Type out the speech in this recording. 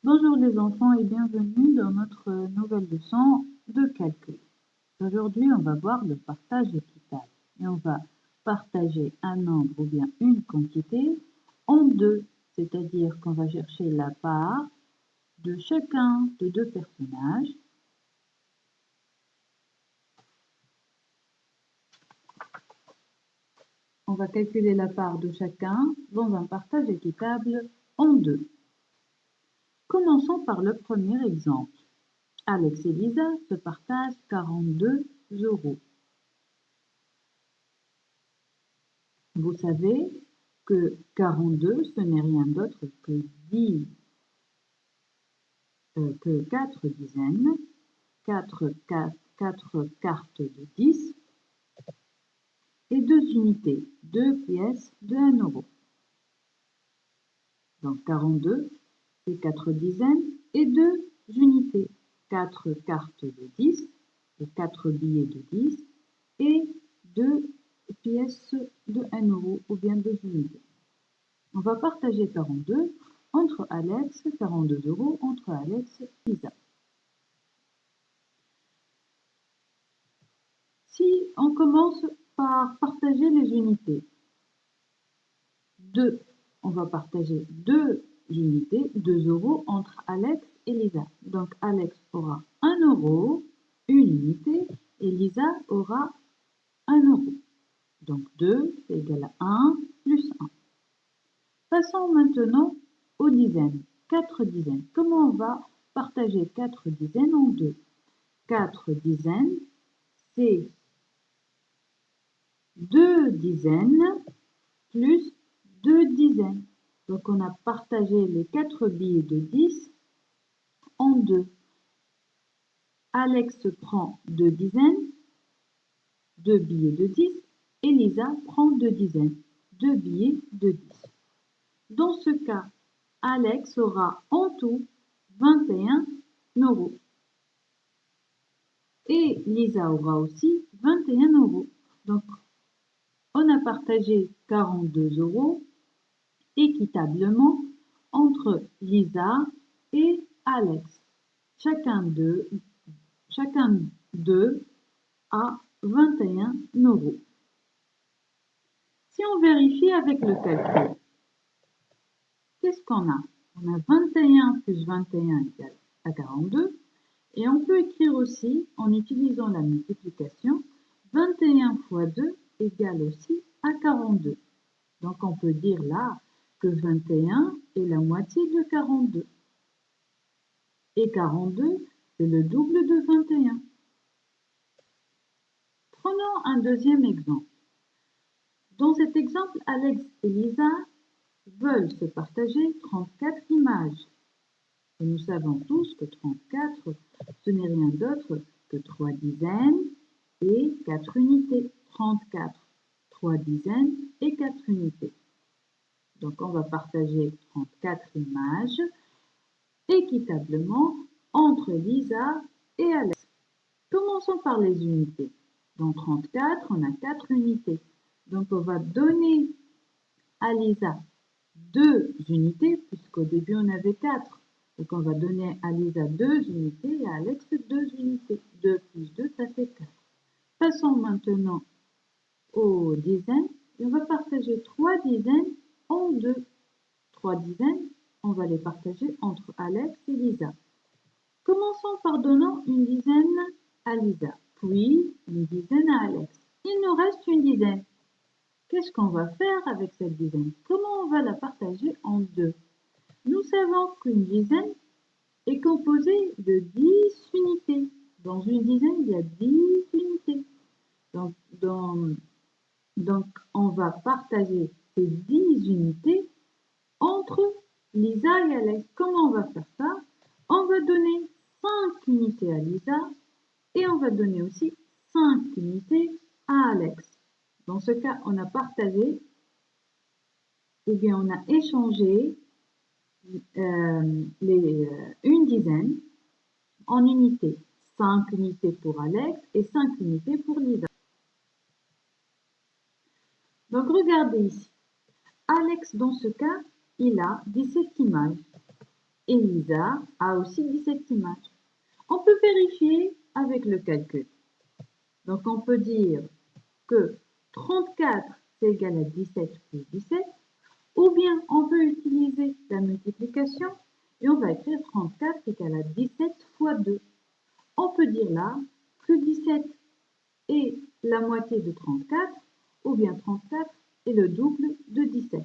Bonjour les enfants et bienvenue dans notre nouvelle leçon de calcul. Aujourd'hui, on va voir le partage équitable et on va partager un nombre ou bien une quantité en deux, c'est-à-dire qu'on va chercher la part de chacun de deux personnages. On va calculer la part de chacun dans un partage équitable en deux. Commençons par le premier exemple. Alex et Lisa se partagent 42 euros. Vous savez que 42, ce n'est rien d'autre que 4 dizaines, 4 cartes de 10 et 2 unités, 2 pièces de 1 euro. Donc 42, c'est 4 dizaines et 2 unités, 4 cartes de 10 et 4 billets de 10 et 2 pièces de 1 euro ou bien 2 unités. On va partager 42 entre Alex, 42 euros entre Alex et Lisa. Si on commence par partager les unités, on va partager 2 unités, 2 euros entre Alex et Lisa. Donc Alex aura 1 euro, une unité, et Lisa aura 1 euro. Donc 2 c'est égal à 1 plus 1. Passons maintenant aux dizaines. 4 dizaines. Comment on va partager 4 dizaines en deux? 4 dizaines, c'est 2 dizaines plus 2 dizaines. Donc on a partagé les 4 billets de 10 en deux. Alex prend 2 dizaines, 2 billets de 10, et Lisa prend 2 dizaines, 2 billets de 10. Dans ce cas, Alex aura en tout 21 euros. Et Lisa aura aussi 21 euros. Donc, on a partagé 42 euros équitablement entre Lisa et Alex. Chacun d'eux a 21 euros. Si on vérifie avec le calcul, qu'est-ce qu'on a? On a 21 plus 21 égale à 42. Et on peut écrire aussi, en utilisant la multiplication, 21 fois 2 égale aussi à 42. Donc on peut dire là que 21 est la moitié de 42. Et 42, c'est le double de 21. Prenons un deuxième exemple. Dans cet exemple, Alex et Lisa veulent se partager 34 images. Et nous savons tous que 34, ce n'est rien d'autre que 3 dizaines et 4 unités. 34, 3 dizaines et 4 unités. Donc on va partager 34 images équitablement entre Lisa et Alex. Commençons par les unités. Dans 34, on a 4 unités. Donc on va donner à Lisa 2 unités, puisqu'au début on avait 4. Donc on va donner à Lisa 2 unités et à Alex 2 unités. 2 plus 2, ça fait 4. Passons maintenant aux dizaines. Et on va partager 3 dizaines en deux. 3 dizaines, on va les partager entre Alex et Lisa. Commençons par donnant une dizaine à Lisa, puis une dizaine à Alex. Il nous reste une dizaine. Qu'est-ce qu'on va faire avec cette dizaine? Comment on va la partager en deux? Nous savons qu'une dizaine est composée de 10 unités. Dans une dizaine, il y a 10 unités. Donc on va partager ces 10 unités entre Lisa et Alex. Comment on va faire ça? On va donner 5 unités à Lisa et on va donner aussi 5 unités à Alex. Dans ce cas, on a partagé, ou bien on a échangé une dizaine en unités. 5 unités pour Alex et 5 unités pour Lisa. Donc regardez ici. Alex, dans ce cas, il a 17 images. Elisa a aussi 17 images. On peut vérifier avec le calcul. Donc on peut dire que 34 c'est égal à 17 plus 17, ou bien on peut utiliser la multiplication et on va écrire 34 égale à 17 fois 2. On peut dire là que 17 est la moitié de 34, ou bien 34 est le double de 17.